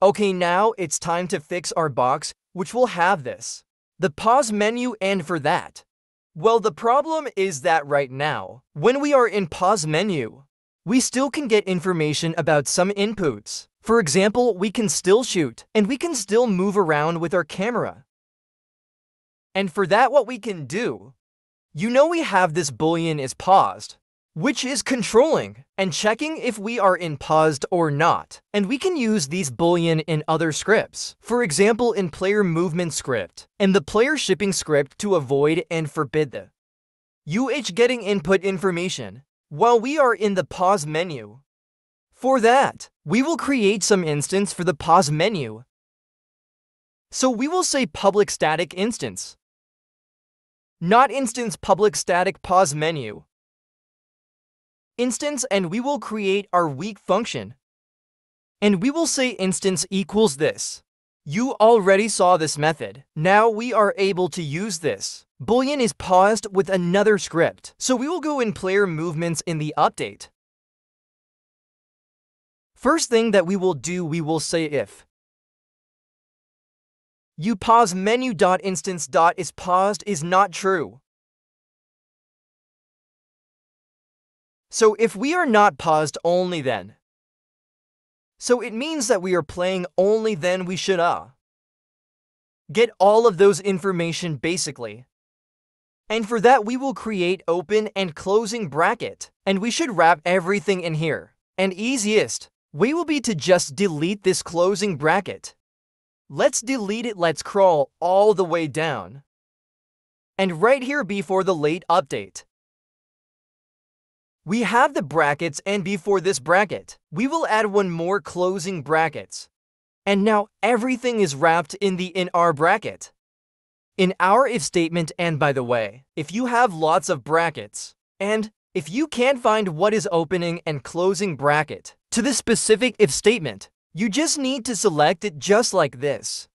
Okay, now it's time to fix our box, which will have the pause menu, and for that, well, the problem is that right now, when we are in pause menu, we still can get information about some inputs. For example, we can still shoot, and we can still move around with our camera. And for that, what we can do, we have this boolean is paused, which is controlling and checking if we are in paused or not. And we can use these boolean in other scripts. For example, in player movement script and the player shipping script to avoid and forbid the getting input information while we are in the pause menu. For that, we will create some instance for the pause menu. So we will say public static instance, not instance public static pause menu instance, and we will create our weak function. And we will say instance equals this. You already saw this method. Now we are able to use this. Boolean is paused with another script. So we will go in player movements in the update. First thing that we will do, we will say if pause menu.instance is paused is not true. So if we are not paused only then, so it means that we are playing only, then we should get all of those information basically. And for that we will create open and closing bracket, and we should wrap everything in here. And easiest way will be to just delete this closing bracket. Let's delete it. Let's scroll all the way down. And right here before the late update, we have the brackets, and before this bracket, we will add one more closing brackets. And now everything is wrapped in our bracket, in our if statement. And by the way, if you have lots of brackets, and if you can't find what is opening and closing bracket to this specific if statement, you just need to select it just like this.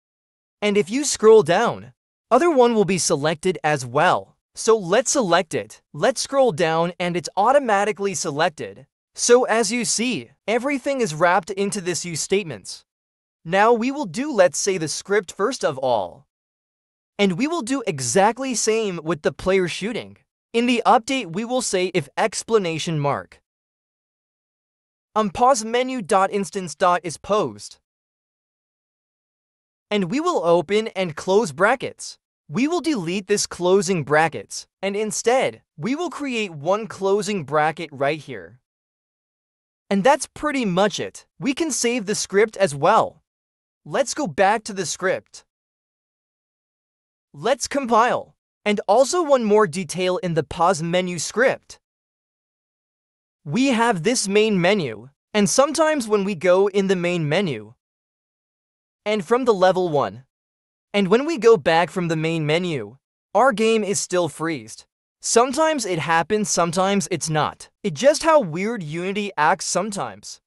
And if you scroll down, other one will be selected as well. So let's select it. Let's scroll down and it's automatically selected. So as you see, everything is wrapped into this use statements. Now we will do, let's say, the script first of all. And we will do exactly same with the player shooting. In the update, we will say if exclamation mark pause menu.instance is paused. And we will open and close brackets. We will delete this closing brackets, and instead, we will create one closing bracket right here. And that's pretty much it. We can save the script as well. Let's go back to the script. Let's compile. And also one more detail in the pause menu script. We have this main menu, and sometimes when we go in the main menu, and from the level 1, and when we go back from the main menu, our game is still freezed. Sometimes it happens, sometimes it's not. It's just how weird Unity acts sometimes.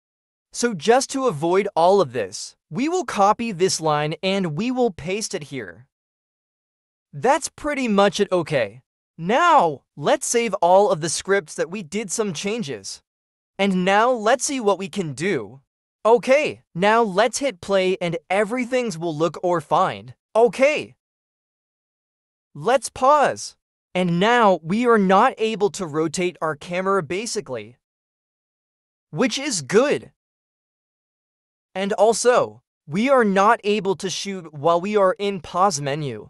So just to avoid all of this, we will copy this line and we will paste it here. That's pretty much it. Okay. Now, let's save all of the scripts that we did some changes. And now let's see what we can do. Okay, now let's hit play and everything will look or fine. Okay, let's pause. And now we are not able to rotate our camera basically, which is good. And also, we are not able to shoot while we are in pause menu.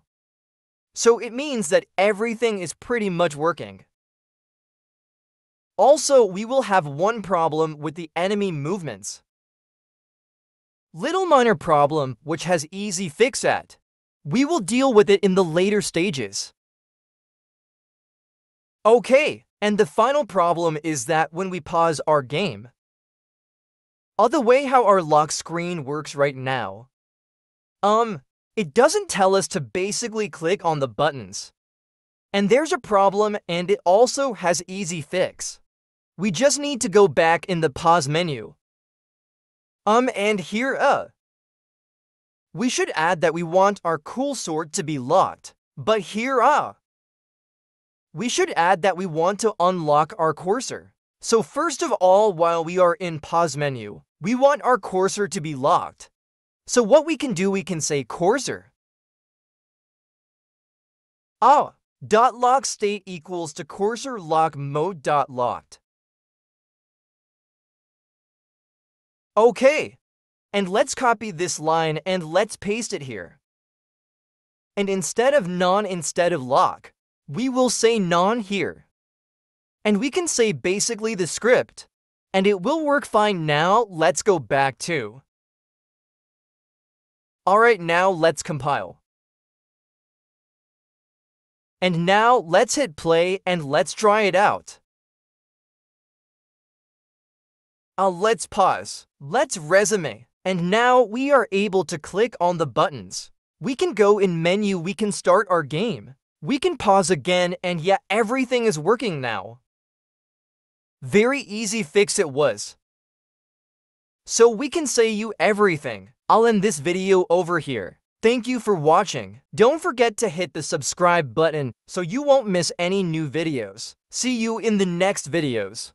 So it means that everything is pretty much working. Also, we will have one problem with the enemy movements. Little minor problem which has easy fix at. We will deal with it in the later stages. Okay, and the final problem is that when we pause our game, the way how our lock screen works right now, it doesn't tell us to basically click on the buttons. And there's a problem, and it also has easy fix. We just need to go back in the pause menu. And here, we should add that we want our cool sort to be locked. But here, we should add that we want to unlock our cursor. So first of all, while we are in pause menu, we want our cursor to be locked. So what we can do, we can say cursor. Dot lock state equals to cursor lock mode dot locked. Okay, and let's copy this line and let's paste it here. And instead of non instead of lock, we will say non here. And we can say basically the script, and it will work fine. Now let's go back to. Alright, now let's compile. And now let's hit play and let's try it out. Let's pause. Let's resume. And now we are able to click on the buttons. We can go in menu, we can start our game. We can pause again, and yeah, everything is working now. Very easy fix it was. So we can say you everything. I'll end this video over here. Thank you for watching. Don't forget to hit the subscribe button so you won't miss any new videos. See you in the next videos.